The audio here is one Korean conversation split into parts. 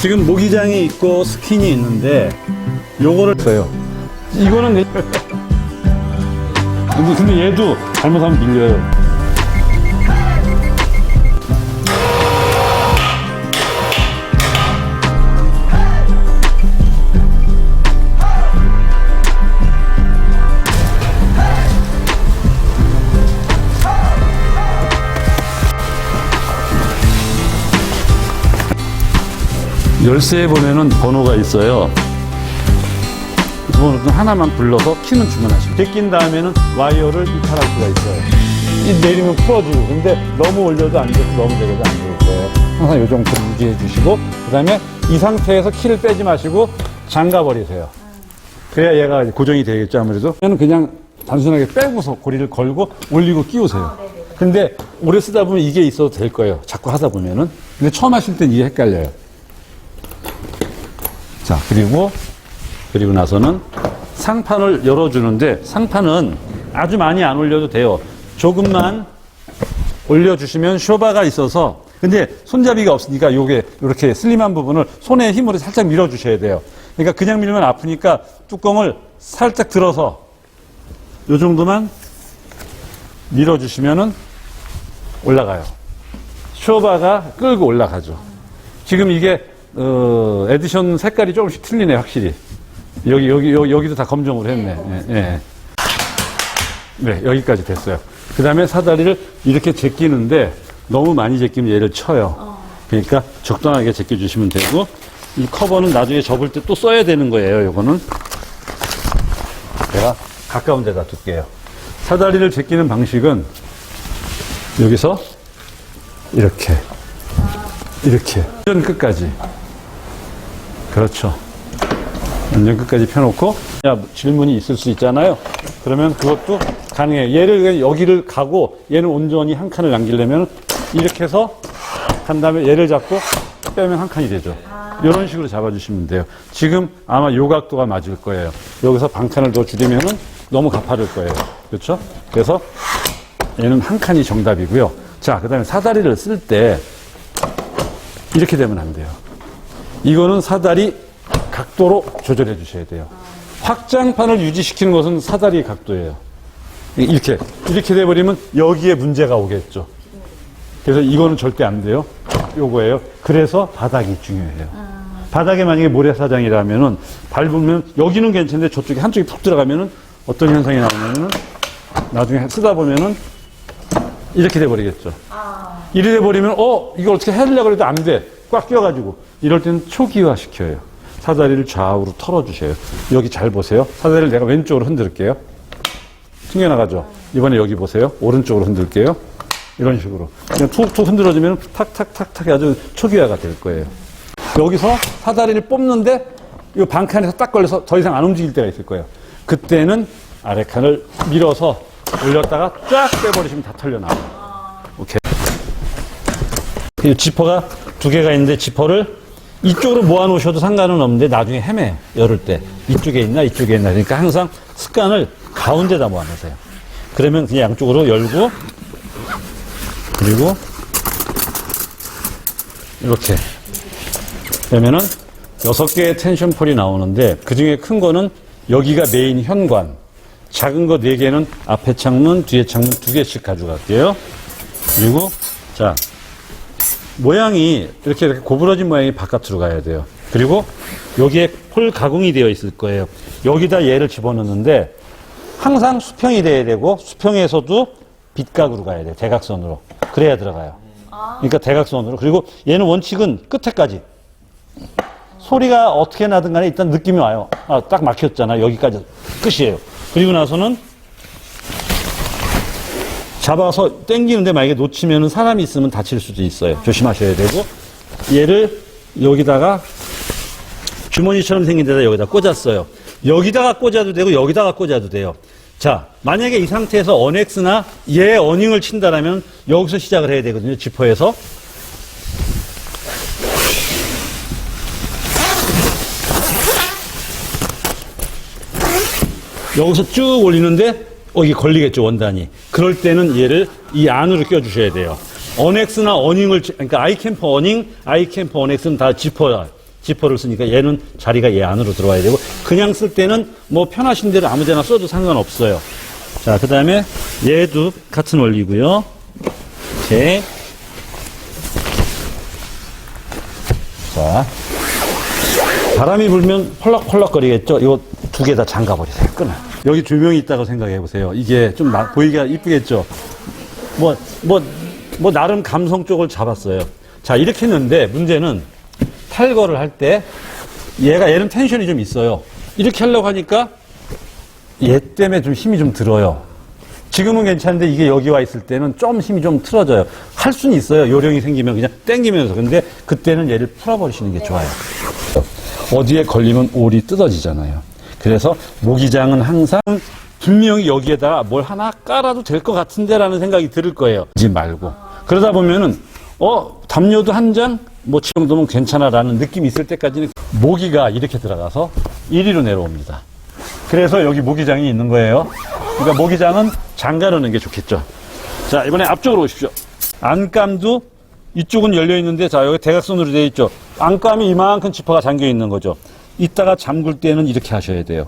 지금 모기장이 있고 스킨이 있는데 요거를 써요. 이거는 근데 얘도 잘못하면 밀려요. 열쇠에 보면은 번호가 있어요. 번호 하나만 불러서 키는 주문하시고 제낀 다음에는 와이어를 이탈할 수가 있어요. 이 내리면 풀어지고 근데 너무 올려도 안 되고 너무 내려도 안 될 거예요. 항상 이 정도로 유지해 주시고 그 다음에 이 상태에서 키를 빼지 마시고 잠가 버리세요. 그래야 얘가 고정이 되겠죠. 아무래도 그냥 단순하게 빼고서 고리를 걸고 올리고 끼우세요. 근데 오래 쓰다 보면 이게 있어도 될 거예요. 자꾸 하다 보면은. 근데 처음 하실 땐 이게 헷갈려요. 자, 그리고 나서는 상판을 열어주는데 상판은 아주 많이 안 올려도 돼요. 조금만 올려주시면 쇼바가 있어서 근데 손잡이가 없으니까 요게 이렇게 슬림한 부분을 손에 힘으로 살짝 밀어주셔야 돼요. 그러니까 그냥 밀면 아프니까 뚜껑을 살짝 들어서 요 정도만 밀어주시면은 올라가요. 쇼바가 끌고 올라가죠. 지금 이게 에디션 색깔이 조금씩 틀리네, 확실히. 여기도 다 검정으로 했네. 예. 네, 여기까지 됐어요. 그 다음에 사다리를 이렇게 제끼는데 너무 많이 제끼면 얘를 쳐요. 그러니까 적당하게 제껴주시면 되고, 이 커버는 나중에 접을 때 또 써야 되는 거예요, 요거는. 제가 가까운 데다 둘게요. 사다리를 제끼는 방식은 여기서 이렇게. 완전 끝까지. 그렇죠. 완전 끝까지 펴놓고, 질문이 있을 수 있잖아요. 그러면 그것도 가능해요. 얘를 여기를 가고, 얘는 온전히 한 칸을 남기려면, 이렇게 해서 간 다음에 얘를 잡고 빼면 한 칸이 되죠. 이런 식으로 잡아주시면 돼요. 지금 아마 요 각도가 맞을 거예요. 여기서 반칸을 더 줄이면은 너무 가파를 거예요. 그렇죠? 그래서 얘는 한 칸이 정답이고요. 자, 그 다음에 사다리를 쓸 때, 이렇게 되면 안 돼요. 이거는 사다리 각도로 조절해 주셔야 돼요. 확장판을 유지시키는 것은 사다리 각도예요. 이렇게 돼버리면 여기에 문제가 오겠죠. 그래서 이거는 절대 안 돼요. 요거예요. 그래서 바닥이 중요해요. 바닥에 만약에 모래사장이라면은 밟으면 여기는 괜찮은데 저쪽에 한쪽이 푹 들어가면은 어떤 현상이 나오냐면은 나중에 쓰다 보면은 이렇게 돼버리겠죠. 이래 돼버리면 이걸 어떻게 해주려고 해도 안 돼. 꽉 껴가지고. 이럴 때는 초기화 시켜요. 사다리를 좌우로 털어주셔요. 여기 잘 보세요. 사다리를 내가 왼쪽으로 흔들게요. 튕겨나가죠. 이번에 여기 보세요. 오른쪽으로 흔들게요. 이런 식으로. 그냥 툭툭 흔들어주면 탁탁탁탁 아주 초기화가 될 거예요. 여기서 사다리를 뽑는데 이 반칸에서 딱 걸려서 더 이상 안 움직일 때가 있을 거예요. 그때는 아래 칸을 밀어서 올렸다가 쫙 빼버리시면 다 털려나와요. 오케이. 이 지퍼가 두 개가 있는데 지퍼를 이쪽으로 모아놓으셔도 상관은 없는데 나중에 헤매요. 열을 때. 이쪽에 있나 이쪽에 있나. 그러니까 항상 습관을 가운데다 모아놓으세요. 그러면 그냥 양쪽으로 열고 그리고 이렇게 그러면은 6개의 텐션 폴이 나오는데 그중에 큰 거는 여기가 메인 현관, 작은 거 4개는 앞에 창문, 뒤에 창문 2개씩 가져갈게요. 그리고 자 모양이 이렇게 고부러진 모양이 바깥으로 가야 돼요. 그리고 여기에 폴 가공이 되어 있을 거예요. 여기다 얘를 집어넣는데 항상 수평이 돼야 되고 수평에서도 빗각으로 가야 돼요. 대각선으로. 그래야 들어가요. 그러니까 대각선으로. 그리고 얘는 원칙은 끝에까지. 소리가 어떻게 나든 간에 일단 느낌이 와요. 딱 막혔잖아. 여기까지 끝이에요. 그리고 나서는 잡아서 당기는데 만약에 놓치면 사람이 있으면 다칠 수도 있어요. 조심하셔야 되고 얘를 여기다가 주머니처럼 생긴 데다 여기다 꽂았어요. 여기다가 꽂아도 되고 여기다가 꽂아도 돼요. 자, 만약에 이 상태에서 어넥스나 얘 어닝을 친다라면 여기서 시작을 해야 되거든요. 지퍼에서. 여기서 쭉 올리는데 이게 걸리겠죠, 원단이. 그럴 때는 얘를 이 안으로 껴주셔야 돼요. 어넥스나 어닝을, 그러니까 아이캠퍼 어닝, 아이캠퍼 어넥스는 다 지퍼야. 지퍼를 쓰니까 얘는 자리가 얘 안으로 들어와야 되고, 그냥 쓸 때는 뭐 편하신 대로 아무 데나 써도 상관없어요. 자, 그 다음에 얘도 같은 원리고요. 이렇게. 자, 바람이 불면 펄럭펄럭거리겠죠? 이거 두 개 다 잠가버리세요. 끊어요. 여기 조명이 있다고 생각해보세요. 이게 좀 보이기가 이쁘겠죠? 나름 감성 쪽을 잡았어요. 자, 이렇게 했는데 문제는 탈거를 할 때 얘는 텐션이 좀 있어요. 이렇게 하려고 하니까 얘 때문에 좀 힘이 좀 들어요. 지금은 괜찮은데 이게 여기 와 있을 때는 좀 힘이 좀 틀어져요. 할 수는 있어요. 요령이 생기면 그냥 땡기면서. 근데 그때는 얘를 풀어버리시는 게 좋아요. 어디에 걸리면 올이 뜯어지잖아요. 그래서 모기장은 항상 분명히 여기에다가 뭘 하나 깔아도 될 것 같은데 라는 생각이 들을 거예요. 하지 말고. 그러다 보면은 담요도 한 장, 뭐 이 정도면 괜찮아 라는 느낌이 있을 때까지는 모기가 이렇게 들어가서 이리로 내려옵니다. 그래서 여기 모기장이 있는 거예요. 그러니까 모기장은 잠가 놓는 게 좋겠죠. 자, 이번에 앞쪽으로 오십시오. 안감도 이쪽은 열려 있는데, 자, 여기 대각선으로 되어 있죠. 안감이 이만큼 지퍼가 잠겨 있는 거죠. 이따가 잠글 때는 이렇게 하셔야 돼요.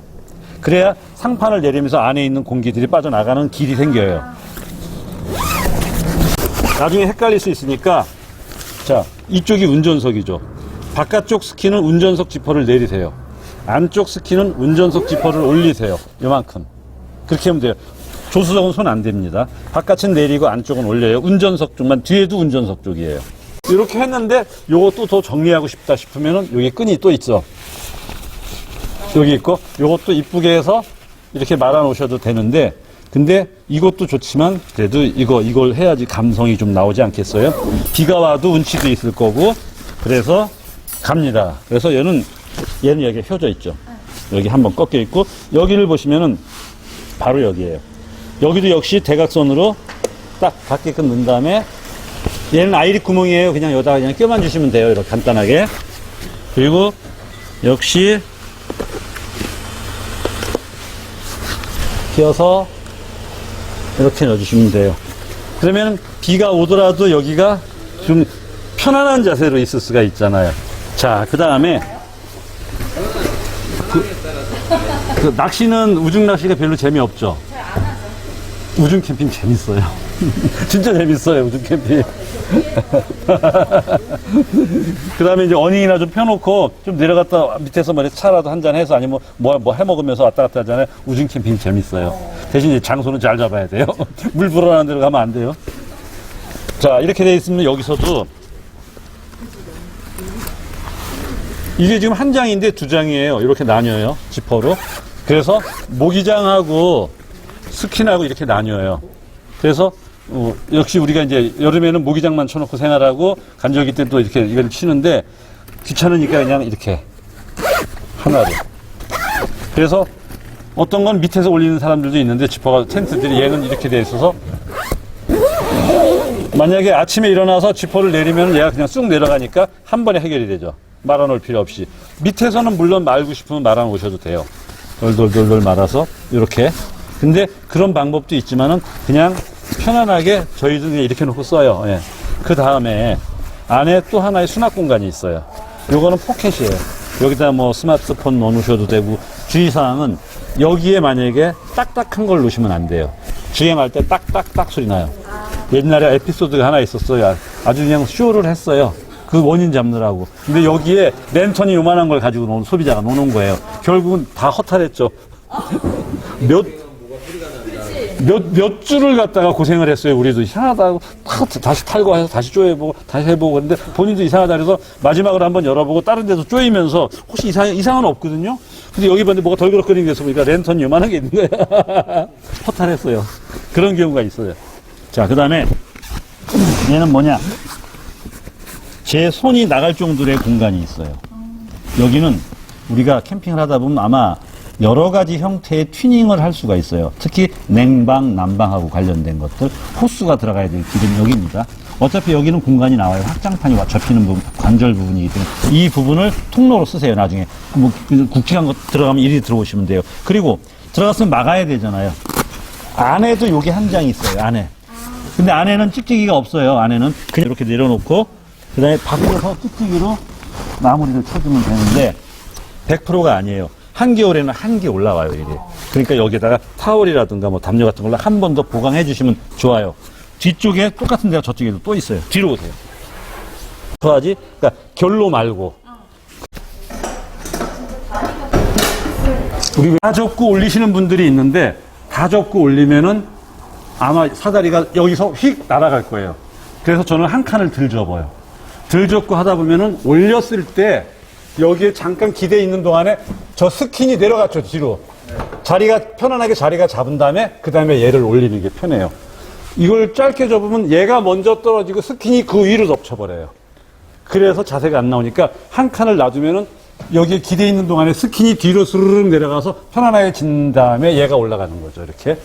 그래야 상판을 내리면서 안에 있는 공기들이 빠져나가는 길이 생겨요. 나중에 헷갈릴 수 있으니까, 자, 이쪽이 운전석이죠. 바깥쪽 스키는 운전석 지퍼를 내리세요. 안쪽 스키는 운전석 지퍼를 올리세요. 요만큼. 그렇게 하면 돼요. 조수석은 손 안 됩니다. 바깥은 내리고 안쪽은 올려요. 운전석 쪽만, 뒤에도 운전석 쪽이에요. 이렇게 했는데 요것도 더 정리하고 싶다 싶으면은 여기 끈이 또 있어. 여기 있고, 요것도 이쁘게 해서 이렇게 말아 놓으셔도 되는데, 근데 이것도 좋지만 그래도 이걸 해야지 감성이 좀 나오지 않겠어요? 비가 와도 운치도 있을 거고, 그래서 갑니다. 그래서 얘는 여기 휘어져 있죠. 여기 한번 꺾여 있고, 여기를 보시면은 바로 여기에요. 여기도 역시 대각선으로 딱 닿게끔 넣은 다음에, 얘는 아이립 구멍이에요. 그냥 여기다가 그냥 껴만 주시면 돼요. 이렇게 간단하게. 그리고 역시 끼워서 이렇게 넣어주시면 돼요. 그러면 비가 오더라도 여기가 좀 편안한 자세로 있을 수가 있잖아요. 자, 그 다음에 그 낚시는 우중 낚시가 별로 재미없죠? 우중 캠핑 재밌어요. 진짜 재밌어요, 우중 캠핑. 그 다음에 이제 어닝이나 좀 펴놓고 좀 내려갔다 밑에서 뭐 차라도 한잔 해서 아니면 뭐 해 먹으면서 왔다 갔다 하잖아요. 우중 캠핑 재밌어요. 대신 이제 장소는 잘 잡아야 돼요. 물 불어나는 데로 가면 안 돼요. 자, 이렇게 돼 있으면 여기서도 이게 지금 한 장인데 두 장이에요. 이렇게 나뉘어요. 지퍼로. 그래서 모기장하고 스킨하고 이렇게 나뉘어요. 그래서 역시 우리가 이제 여름에는 모기장만 쳐놓고 생활하고 간절기 때 또 이렇게 이걸 치는데 귀찮으니까 그냥 이렇게 하나로. 그래서 어떤 건 밑에서 올리는 사람들도 있는데 지퍼가 텐트들이 얘는 이렇게 돼 있어서 만약에 아침에 일어나서 지퍼를 내리면 얘가 그냥 쑥 내려가니까 한 번에 해결이 되죠. 말아놓을 필요 없이. 밑에서는 물론 말고 싶으면 말아놓으셔도 돼요. 돌돌돌돌 말아서 이렇게. 근데 그런 방법도 있지만은 그냥 편안하게 저희도 이렇게 놓고 써요. 예. 그 다음에 안에 또 하나의 수납 공간이 있어요. 요거는 포켓이에요. 여기다 뭐 스마트폰 넣어놓으셔도 되고, 주의사항은 여기에 만약에 딱딱한 걸 놓으시면 안 돼요. 주행할 때 딱딱딱 소리 나요. 옛날에 에피소드가 하나 있었어요. 아주 그냥 쇼를 했어요. 그 원인 잡느라고. 근데 여기에 랜턴이 요만한 걸 가지고 소비자가 놓는 거예요. 결국은 다 허탈했죠. 몇 주를 갖다가 고생을 했어요. 우리도 이상하다고 다시 탈거해서 다시 쪼여보고 다시 해보고. 근데 본인도 이상하다 그래서 마지막으로 한번 열어보고 다른 데서 쪼이면서 혹시 이상은 없거든요. 근데 여기 봤는데 뭐가 덜그럭거리는 게 있어 보니까 랜턴이 요만한 게 있는 거야. 허탈했어요. 그런 경우가 있어요. 자, 그 다음에 얘는 뭐냐, 제 손이 나갈 정도의 공간이 있어요. 여기는 우리가 캠핑을 하다 보면 아마 여러 가지 형태의 튜닝을 할 수가 있어요. 특히 냉방, 난방하고 관련된 것들, 호스가 들어가야 될 길은 여기입니다. 어차피 여기는 공간이 나와요. 확장판이 접히는 부분, 관절 부분이기 때문에 이 부분을 통로로 쓰세요. 나중에 뭐 굵직한 거 들어가면 이리 들어오시면 돼요. 그리고 들어갔으면 막아야 되잖아요. 안에도 여기 한 장이 있어요. 안에. 근데 안에는 찍찍이가 없어요. 안에는 그냥 이렇게 내려놓고, 그 다음에 밖에서 찍찍이로 마무리를 쳐주면 되는데 100%가 아니에요. 한겨울에는 한 개 올라와요, 이게. 그러니까 여기다가 타월이라든가 뭐 담요 같은 걸로 한 번 더 보강해 주시면 좋아요. 뒤쪽에 똑같은 데가 저쪽에도 또 있어요. 뒤로 오세요. 좋아하지? 그러니까 결로 말고. 우리 다 접고 올리시는 분들이 있는데 다 접고 올리면은 아마 사다리가 여기서 휙 날아갈 거예요. 그래서 저는 한 칸을 들 접어요. 들 접고 하다 보면은 올렸을 때 여기에 잠깐 기대 있는 동안에 저 스킨이 내려갔죠, 뒤로. 자리가, 편안하게 자리가 잡은 다음에 그 다음에 얘를 올리는 게 편해요. 이걸 짧게 접으면 얘가 먼저 떨어지고 스킨이 그 위로 덮쳐버려요. 그래서 자세가 안 나오니까 한 칸을 놔두면은 여기에 기대 있는 동안에 스킨이 뒤로 스르륵 내려가서 편안하게 진 다음에 얘가 올라가는 거죠, 이렇게.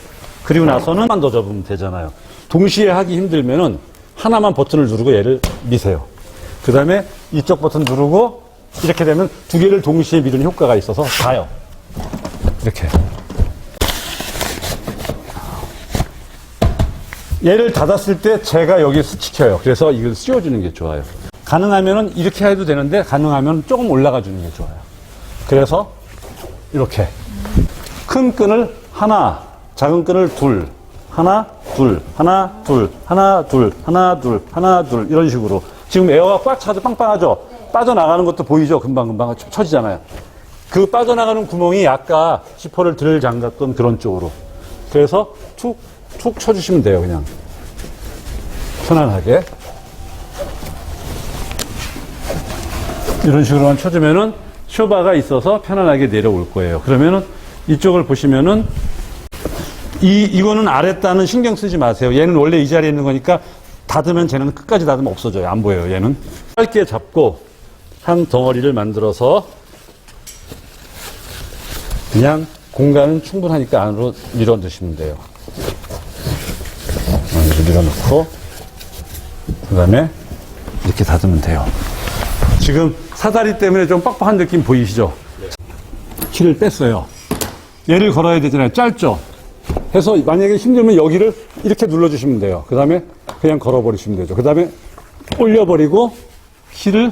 그리고 나서는 한 번 더 접으면 되잖아요. 동시에 하기 힘들면은 하나만 버튼을 누르고 얘를 미세요. 그 다음에 이쪽 버튼 누르고 이렇게 되면 두 개를 동시에 미는 효과가 있어서 가요. 이렇게. 얘를 닫았을 때 제가 여기 스치켜요. 그래서 이걸 씌워주는 게 좋아요. 가능하면은 이렇게 해도 되는데 가능하면 조금 올라가 주는 게 좋아요. 그래서 이렇게 큰 끈을 하나, 작은 끈을 둘, 하나, 둘, 하나, 둘, 하나, 둘, 하나, 둘, 하나, 둘 이런 식으로. 지금 에어가 꽉 차도 빵빵하죠? 빠져나가는 것도 보이죠? 금방금방 쳐지잖아요. 그 빠져나가는 구멍이 아까 지퍼를 들 잠갔던 그런 쪽으로. 그래서 툭, 툭 쳐주시면 돼요, 그냥. 편안하게. 이런 식으로만 쳐주면은 쇼바가 있어서 편안하게 내려올 거예요. 그러면은 이쪽을 보시면은 이거는 아랫단은 신경 쓰지 마세요. 얘는 원래 이 자리에 있는 거니까 닫으면 쟤는 끝까지 닫으면 없어져요. 안 보여요, 얘는. 짧게 잡고 한 덩어리를 만들어서 그냥 공간은 충분하니까 안으로 밀어 넣으시면 돼요. 이렇게 밀어 넣고 그 다음에 이렇게 닫으면 돼요. 지금 사다리 때문에 좀 빡빡한 느낌 보이시죠? 키를 뺐어요. 얘를 걸어야 되잖아요. 짧죠? 해서 만약에 힘들면 여기를 이렇게 눌러주시면 돼요. 그 다음에 그냥 걸어버리시면 되죠. 그 다음에 올려버리고 키를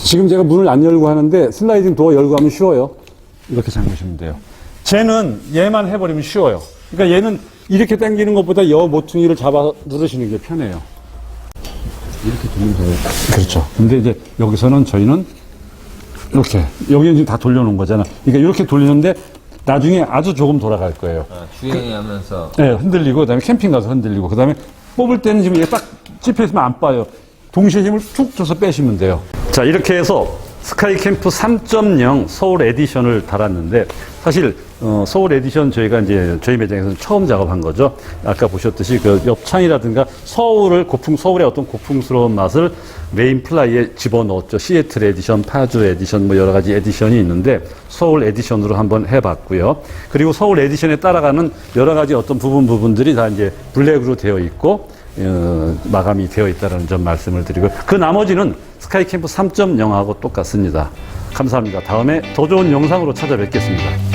지금 제가 문을 안 열고 하는데 슬라이딩 도어 열고 하면 쉬워요. 이렇게 잠그시면 돼요. 쟤는 얘만 해버리면 쉬워요. 그러니까 얘는 이렇게 당기는 것보다 여 모퉁이를 잡아 누르시는 게 편해요. 이렇게 돌리면 돼요. 그렇죠. 근데 이제 여기서는 저희는 이렇게 여기는 지금 다 돌려놓은 거잖아. 그러니까 이렇게 돌리는데 나중에 아주 조금 돌아갈 거예요. 주행하면서. 네, 흔들리고 그다음에 캠핑 가서 흔들리고 그다음에 뽑을 때는 지금 이게 딱 찝혀 있으면 안 빠요. 동시에 힘을 툭 줘서 빼시면 돼요. 자, 이렇게 해서 스카이캠프 3.0 서울 에디션을 달았는데 사실 서울 에디션 저희가 이제 저희 매장에서는 처음 작업한 거죠. 아까 보셨듯이 그 옆창이라든가 서울의 어떤 고풍스러운 맛을 메인 플라이에 집어넣었죠. 시애틀 에디션, 파주 에디션 뭐 여러 가지 에디션이 있는데 서울 에디션으로 한번 해봤고요. 그리고 서울 에디션에 따라가는 여러 가지 어떤 부분들이 다 이제 블랙으로 되어 있고 마감이 되어 있다는 점 말씀을 드리고 그 나머지는 스카이캠프 3.0하고 똑같습니다. 감사합니다. 다음에 더 좋은 영상으로 찾아뵙겠습니다.